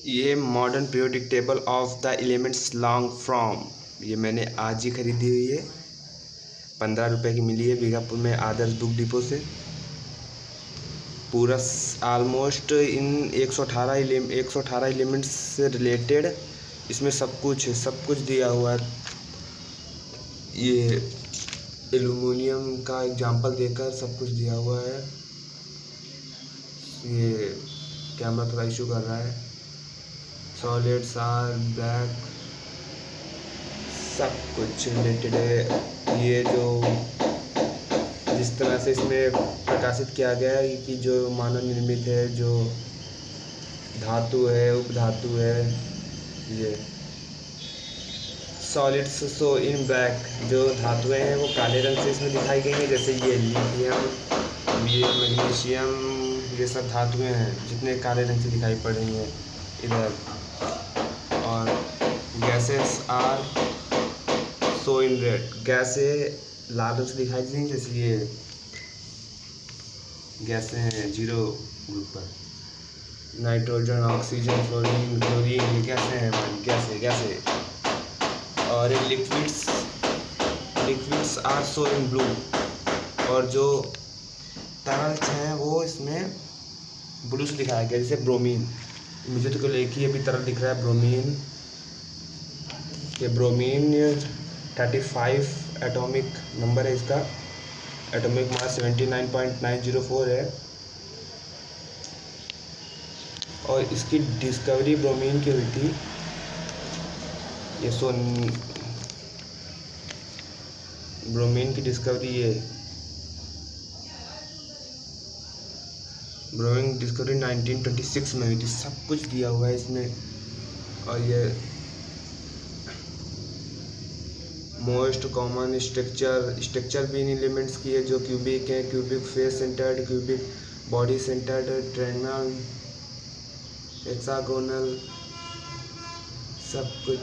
ये modern periodic table of the elements long from, ये मैंने आज ही खरीदी हुई है। 15 रुपये की मिली है बीघापुर में आदर्श बुक डिपो से। पूरा ऑलमोस्ट इन 118 एलिमेंट्स से रिलेटेड इसमें सब कुछ दिया हुआ है। ये एल्युमिनियम का एग्जाम्पल देकर सब कुछ दिया हुआ है। ये कैमरा थोड़ा इशू कर रहा है। सॉलिड्स आर ब्लैक, सब कुछ रिलेटेड है। ये जो जिस तरह से इसमें प्रकाशित किया गया है कि जो मानव निर्मित है, जो धातु है, उपधातु है, ये सॉलिड्स सो इन ब्लैक, जो धातुएं हैं वो काले रंग से इसमें दिखाई गई हैं। जैसे ये लिथियम, ये मैग्नीशियम, ये सब धातुएं हैं जितने काले रंग से दिखाई पड़ रही हैं इधर। और gases are so in red, गैसें लाल रंग से दिखाई दी, जैसे ये गैसें हैं जीरो ग्रुप पर। नाइट्रोजन, ऑक्सीजन, फ्लोरीन, क्लोरीन, ये गैसें हैं हमारी, गैसें। और liquids are so in blue, और जो तरल हैं वो इसमें ब्लू से दिखाया गया। जैसे ब्रोमीन, मुझे तो केवल एक ही अभी तरल दिख रहा है, ब्रोमीन। ये ब्रोमीन 35 एटॉमिक नंबर है इसका, एटॉमिक मास 79.904 है। और इसकी डिस्कवरी ब्रोमीन की हुई थी। ये ब्रोमीन की डिस्कवरी, ये ब्रोमीन डिस्कवरी 1926 में हुई थी। सब कुछ दिया हुआ है इसमें। और ये मोस्ट कॉमन स्ट्रक्चर भी इन एलिमेंट्स की है, जो क्यूबिक है, cubic face centred, cubic body centred, triangle, hexagonal, सब कुछ,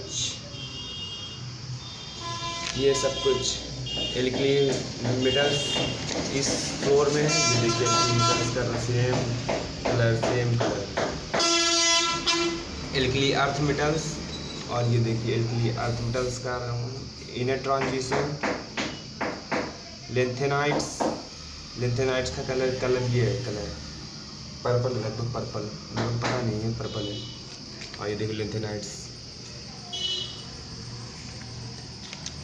ये सब कुछ एल्कली मेटल्स इस फ्लोर में है। ये देखिए इसका same colour alkali earth metals. और ये देखिए एल्कली अर्थ मेटल्स का इनर ट्रांजिशन। लेंथेनाइट्स का कलर ये है, कलर पर्पल, लगभग पर्पल, मुझे पता नहीं है, पर्पल है। और ये देखिए लेंथेनाइट्स।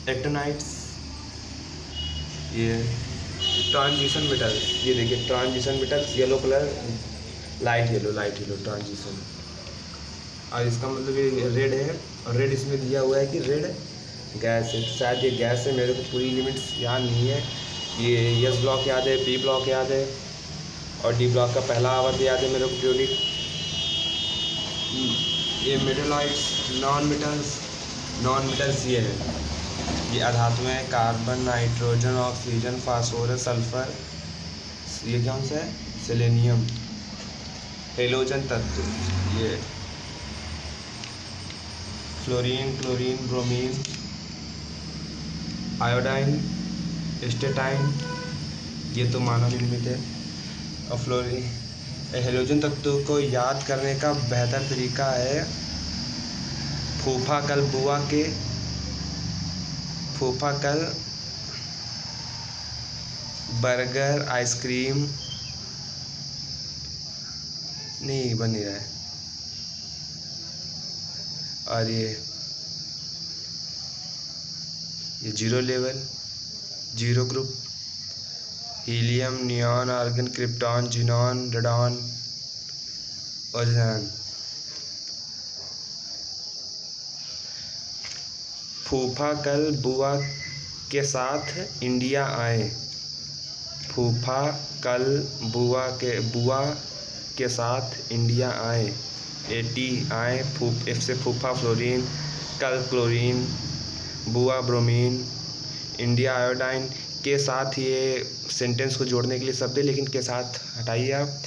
एक्टिनाइट्स, ये ट्रांजिशन मेटल्स, ये देखिए transition metals, yellow colour, light yellow transition. और इसका मतलब ये रेड है, और रेड इसमें दिया हुआ है कि रेड गैस है। शायद ये गैस है, मेरे को पूरी लिमिट्स याद नहीं है। ये एस ब्लॉक याद है, पी ब्लॉक याद है, और डी ब्लॉक का पहला आवर्त याद है मेरे को, पीरियोडिक। ये मेटलॉइड्स, नॉन मेटल्स ये है, ये अधातुएं, carbon, nitrogen, oxygen, phosphorus, sulphur, ये कौन सा है, सेलेनियम, हेलोजन तत्व, ये fluorine, chlorine, bromine, iodine, astatine, ये तो मानव निर्मित है। और फ्लोरीन, हेलोजन तत्व को याद करने का बेहतर तरीका है फूफा कल बर्गर, आइसक्रीम, नहीं बन रहा है। और ये zero level, zero group, helium, neon, argon, krypton, xenon, radon, ozone. फूफा कल बुआ के साथ इंडिया आए, फूफा कल बुआ के साथ इंडिया आए, एटी आए, एफ से फूफा फ्लोरीन, कल क्लोरीन, बुआ ब्रोमीन, इंडिया आयोडाइन। के साथ ये सेंटेंस को जोड़ने के लिए शब्द है, लेकिन के साथ हटाइए आप,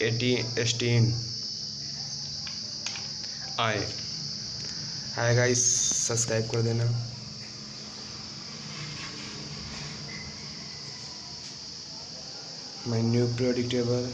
एस्टीन आए। हाय गाइस, सब्सक्राइब कर देना। My new periodic table.